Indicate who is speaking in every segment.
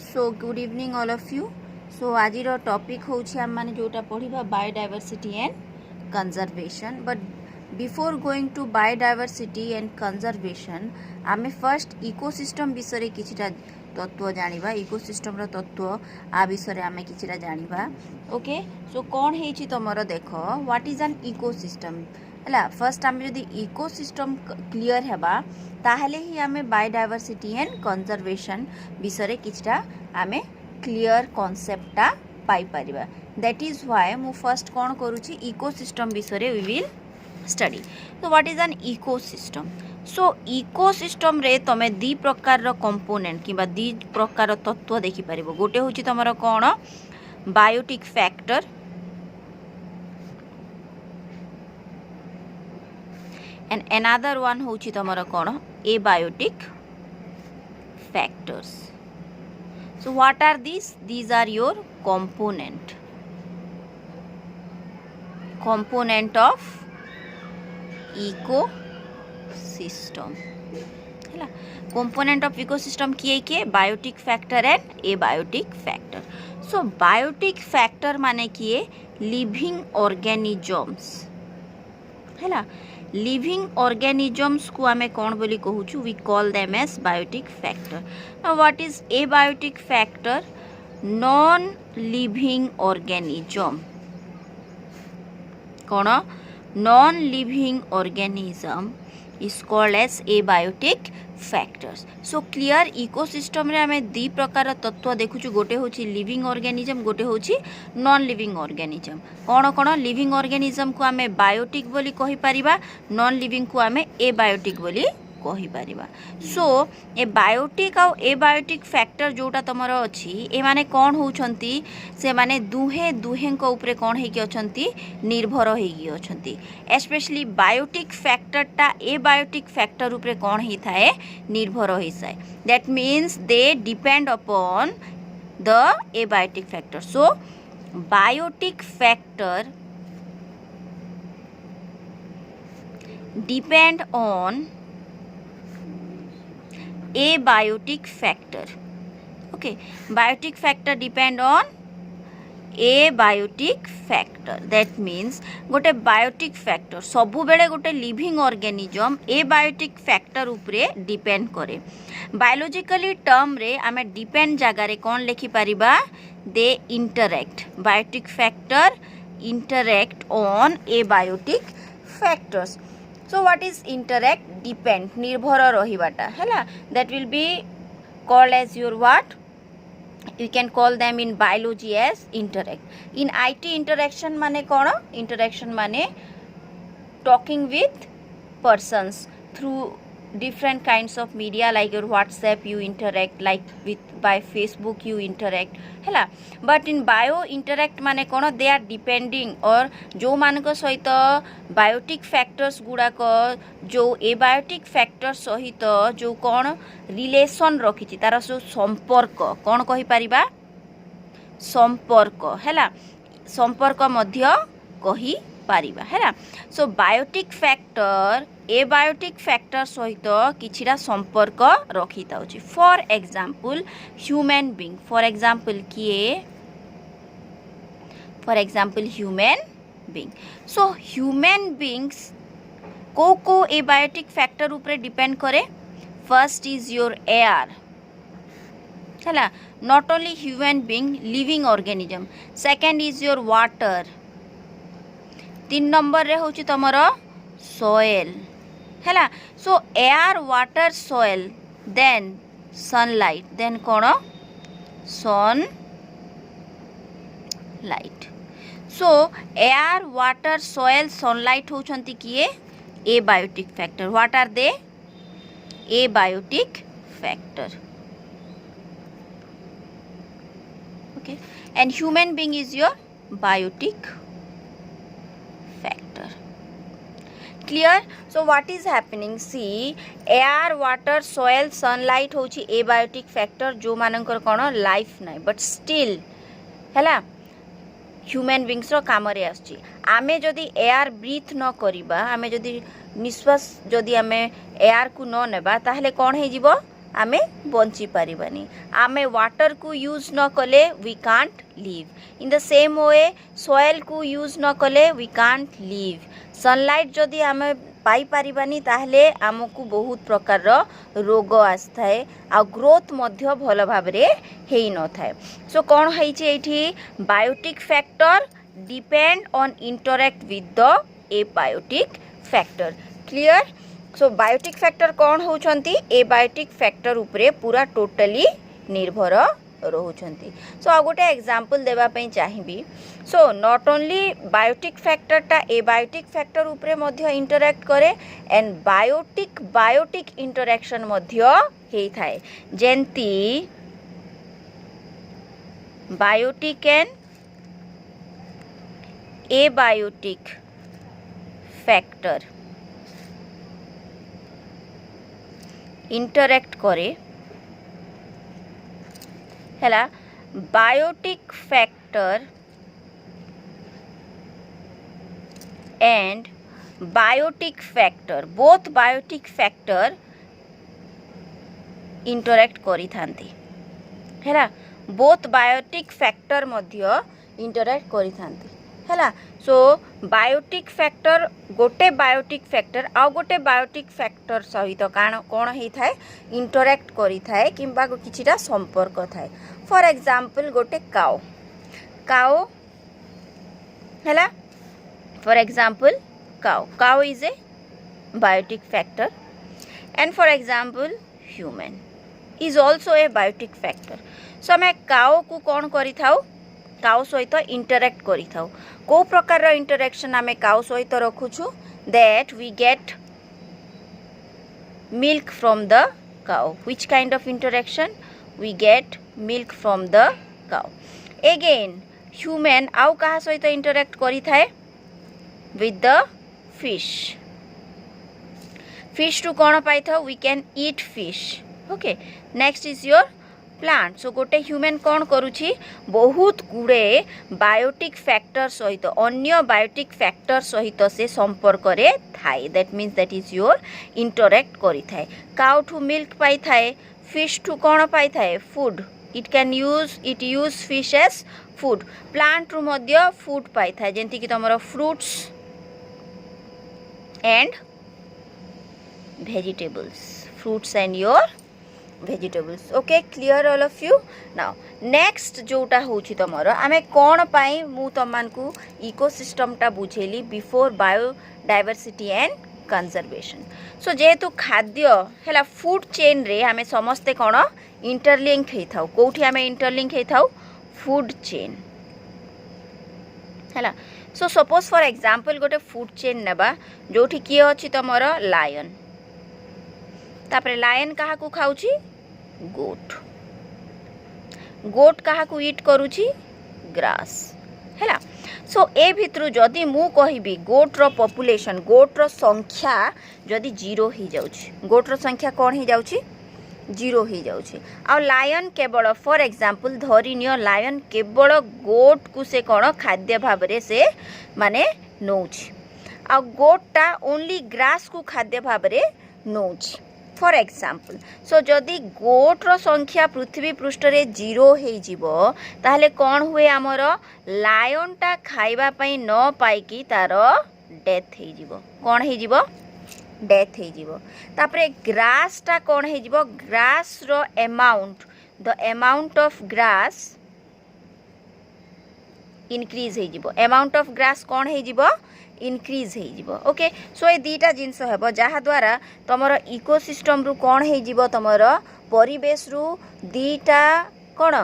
Speaker 1: So good evening all of you. So आज topic होछि हम माने जोटा पढ़िबा biodiversity and conservation. But before going to biodiversity and conservation आमे फर्स्ट इकोसिस्टम विषय किछिटा तत्व जानिबा। इकोसिस्टम रो तत्व आ विषय आमे किछिटा जानिबा। ओके, सो कोन हेछि तमरो देखो व्हाट इज एन इकोसिस्टम हला। फर्स्ट आमे जदी इकोसिस्टम क्लियर हेबा ताहले ही आमे बायोडायवर्सिटी एंड कंजर्वेशन विषय किछटा आमे क्लियर कॉन्सेप्टटा पाई परिबा। दैट इज व्हाई मु फर्स्ट कोन करूची इकोसिस्टम विषय वी विल स्टडी। तो what is an ecosystem? So ecosystem रे तमे दी प्रकार रो कंपोनेंट किबा दी प्रकार रो तत्व देखि परिबो। गोटे होची तमरो कोन biotic factor and another one होची तमरो कोन abiotic factors. So what are these? These are your component of ecosystem हैला। component of ecosystem किए biotic factor and abiotic factor. So biotic factor माने किए लिविंग ऑर्गेनिजम्स हैला। लिविंग ऑर्गेनिजम्स को आमे कौन बोली कहूछु? We call them as biotic factor. Now what is A biotic factor? Non living organism कौन? Non living organism is called as abiotic factors. So clear ecosystem रे आमे दी प्रकार तत्व देखुछु। गोटे होची लिविंग ऑर्गेनिजम, गोटे होची नॉन लिविंग ऑर्गेनिजम। कौन कौन? लिविंग ऑर्गेनिजम को आमे बायोटिक बोली कहि परिबा, नॉन लिविंग को आमे एबायोटिक बोली कहि परिबा। सो ए बायोटिक आ एबायोटिक फैक्टर जोटा तमरो अछि ए माने कोन होउछंती? से माने दुहे को ऊपर कोन हेकी अछंती? निर्भर हेकी अछंती। स्पेशली बायोटिक फैक्टर टा एबायोटिक फैक्टर ऊपर कोन ही थाए? निर्भर होइसाय। That means they depend upon the abiotic factor. So biotic factor depend on abiotic factor. Okay, biotic factor depend on abiotic factor. That means गोटे बायोटिक फैक्टर सबु बेले गोटे लिविंग ऑर्गेनिजम एबायोटिक फैक्टर उपरे डिपेंड करे। Biologically term रे आमे depend जगह रे कोन लिखि परिबा? They interact. Biotic factor interact on abiotic factors. So what is interact? Depend, निर्भर रहिबाटा हैला। that will be called as your what? You can call them in biology as interact. In IT interaction माने कौन? Interaction माने talking with persons through different kinds of media like your WhatsApp you interact, like with by Facebook you interact हैला। but in bio interact माने कौन? they are depending और जो मान को सहित बायोटिक फैक्टर्स गुड़ा को जो एबायोटिक फैक्टर सहित जो कौन रिलेशन रखी तार जो संपर्क कौन कहि परिबा? संपर्क हैला। संपर्क मध्य कहि पारिबा हैला। So biotic factor abiotic factor सहित किछिरा संपर्क रखी ताउची। For example human being. For example किए? For example human being. So human beings को एबायोटिक फैक्टर ऊपर डिपेंड करे? फर्स्ट इज योर एयर हैला। Not only human being, living organism. Second is your water. 3 number रे होची तमरो soil हैला। So air, water, soil, then sunlight, then कोन? Sun light. So air, water, soil, sunlight होचंती किए? Abiotic factor. What are they? Abiotic factor. okay, and human being is your biotic factor. Clear? So what is happening? See, air, water, soil, sunlight होची abiotic factor जो मानकर कोन life नाही, but still हैला human beings रो काम रे आछि। आमे जदी एयर ब्रीथ न करिबा, आमे जदी निश्वास जदी आमे एयर को न नेबा ताहले कोन हे जिवो? आमे बंची पारिबानी आमे वाटर को यूज न कले we can't live in the same way soil को यूज न कले वी कांट लिव सनलाइट जदि आमे पाई पारिबानी ताहले आमको बहुत प्रकार रोग आस्थाए आ ग्रोथ मध्य भल भाबरे हेई न थाए सो कोन हेइछि एठी biotic factor depend on interact with the abiotic factor clear so biotic factor कौन होउछंती एबायोटिक फैक्टर उपरे पूरा टोटली निर्भर रहुछंती सो आ गोटे एग्जांपल देबा पई चाहिबी so not only biotic factor टा एबायोटिक फैक्टर उपरे मध्य इंटरैक्ट करे एंड बायोटिक इंटरैक्शन मध्य हेई थाए जेंती biotic and abiotic factor interact करे हैला biotic factor and biotic factor both biotic factor interact करी थांती हैला बोथ बायोटिक फैक्टर मध्य इंटरैक्ट करी थांती हैला सो बायोटिक फैक्टर गोटे बायोटिक फैक्टर आ गोटे बायोटिक फैक्टर सहित कौन होई थाए इंटरैक्ट करी थाए किंबा किछिटा संपर्क थाए फॉर एग्जांपल गोटे काओ हैला for example cow is A biotic factor and for example human is also a biotic factor so मैं काओ को कौन करी थाउ काउ सहित इंटरैक्ट करी थाउ को प्रकार इंटरैक्शन आमे काउ सहित रखुछु that we get milk from the cow which kind of interaction we get milk from the cow again human आउ कहा सहित इंटरैक्ट करी थाए विथ द फिश टू कौन पाई थाउ we can eat fish okay next is your plant so गोटे ह्यूमन कौन करुछि बहुत गुड़े बायोटिक फैक्टर सहित अन्य बायोटिक फैक्टर सहित से संपर्क रे थाए that means that is your interact करी थाए काउ ठू मिल्क पाई थाए फिश ठू कौन पाई थाए food it use fish as food plant रु मध्य फूड पाई थाए जेंति कि तमरो fruits and your vegetables okay clear all of you now next जोटा होची तमर आमे कोन पाई मु तमान को इकोसिस्टम टा बुझेली बिफोर बायोडायवर्सिटी एंड कंजर्वेशन सो जेहेतु खाद्य हैला फूड चेन रे आमे समस्ते कोन इंटरलिंक हे थाउ कोठी आमे इंटरलिंक हे थाउ फूड चेन हैला सो सपोज फॉर एग्जांपल गोटे फूड चेन नेबा जोठी किए अछि तमर लायन तापरे लायन कहा को खाउची गोट कहा को ईट करूची ग्रास हैला सो ए भितरु जदि मु कहिबी गोट रो पॉपुलेशन गोट रो संख्या जदि 0 ही जाउची गोट रो संख्या कोन ही जाउची 0 ही जाउची आ लायन केवल फॉर एग्जांपल धरि नियो लायन केवल गोट को से कोन खाद्य भाबरे से माने नौची आ गोटा ओनली ग्रास को खाद्य भाबरे नौची फॉर एग्जांपल सो जदि गोट रो संख्या पृथ्वी पृष्ठ रे 0 हे जिवो ताहले कोन हुए हमर लायन टा खाइबा पई न पाई कि तार डेथ हे जिवो कोन हे जिवो डेथ हे जिवो तापरे ग्रास टा कोन हे जिवो ग्रास रो amount the amount of grass increase हे जिवो अमाउंट ऑफ ग्रास कोन हे जिवो इनक्रीज हे जिवो ओके सो ए दीटा जिंस हेबो जहा द्वारा तमरो इकोसिस्टम रु कोन हे जिवो तमरो परिवेश रु दीटा कोन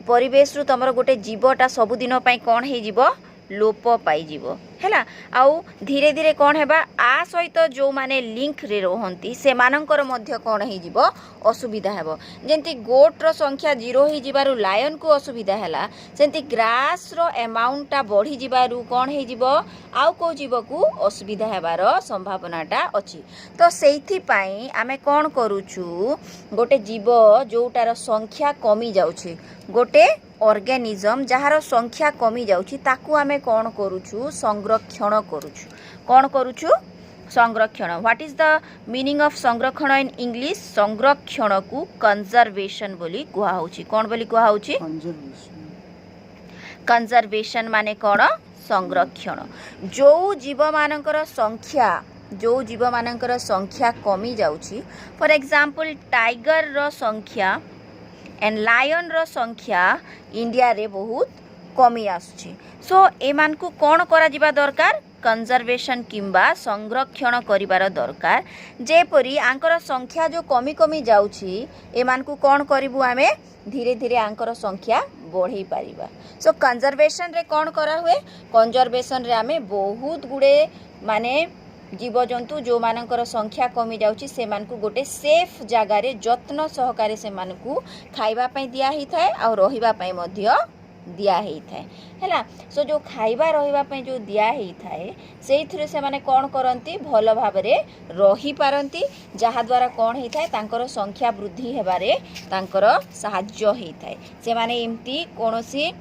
Speaker 1: परिवेश रु तमरो गोटे जीवटा सब दिन पई कोन हे जिवो लोप पाई जिवो हैला आउ धीरे धीरे कोन हेबा आ सहित जो माने लिंक रे रहंती से मानकर मध्य कोन हे जिवो असुविधा हेबो जेंति गोट रो संख्या 0 हे जिबारु लायन को असुविधा हैला सेंति ग्रास रो अमाउंट टा बढ़ी जिबारु कोन हे जिवो आउ को जीव को असुविधा हेबार संभावनाटा अछि तो सेइथि पई आमे कोन करूछु गोटे जीव जोटार संख्या कमी जाउछि गोटे ऑर्गेनिज्म जहार संख्या कमी जाउछि ताकू आमे कोन करूछु संरक्षण करूछु कोन करूछु संरक्षण what is the meaning of संरक्षण इन इंग्लिश संरक्षण को कंजर्वेशन बोली कुहा होची कोन बोली कुहा होची कंजर्वेशन माने कोन संरक्षण जो जीव मानकर संख्या कमी जाउची फॉर एग्जांपल टाइगर रो संख्या एंड लायन रो संख्या इंडिया रे बहुत कमी आसुची सो एमान को कोन करा जिबा दरकार कंजर्वेशन किंबा संरक्षण करिबार दरकार जेपरी आंकर संख्या जो कमी कमी जाउची एमान को कोन करिबु आमे धीरे धीरे आंकर संख्या बढ़ई पारिबा सो कंजर्वेशन रे कोन करा हुए कंजर्वेशन रे आमे बहुत गुडे माने जीवजंतु जो मानकर संख्या कमी जाउची से मानकु गोटे सेफ जगह रे जत्न सहकारे से मानकु खाइबा पई दिया ही थाए आ रहिबा पई मध्य दिया ही थाए हैला सो जो खाइबा रहिबा पई जो दिया ही थाए सेई थ्रे से माने कोन करंती भलो भाबरे रही पारंती जहा द्वारा कोन ही थाए तांकर संख्या वृद्धि हेबारे तांकर सहाय्य ही थाए से माने एम्ति कोनोसी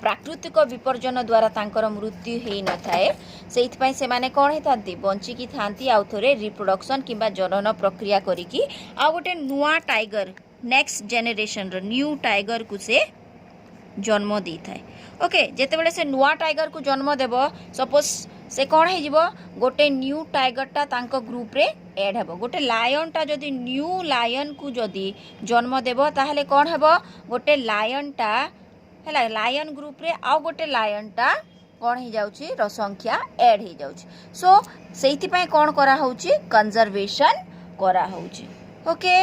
Speaker 1: प्राकृतिक विपर्जन द्वारा तांकर मृत्यु हेई न थाए सेइथपई से माने कोन हे थांती बंची की थांती आउ थोरे रिप्रोडक्शन किंबा जनन प्रक्रिया करिकी आ गोटे नुआ टाइगर नेक्स्ट जनरेशन रो न्यू टाइगर को से जन्म दी थाए ओके जेते बेले से नुआ टाइगर को जन्म देबो सपोज से कोन हे जिवो गोटे न्यू टाइगर टा तांको ग्रुप रे ऐड हेबो गोटे लायन टा जदी न्यू लायन को जदी जन्म देबो ताहले कोन हेबो गोटे लायन टा हैला लायन ग्रुप रे आउ गोटे लायन टा कोन हे जाउची र संख्या ऐड हे जाउची सो सेइथि पय कोन करा होउची कंजर्वेशन करा होउची ओके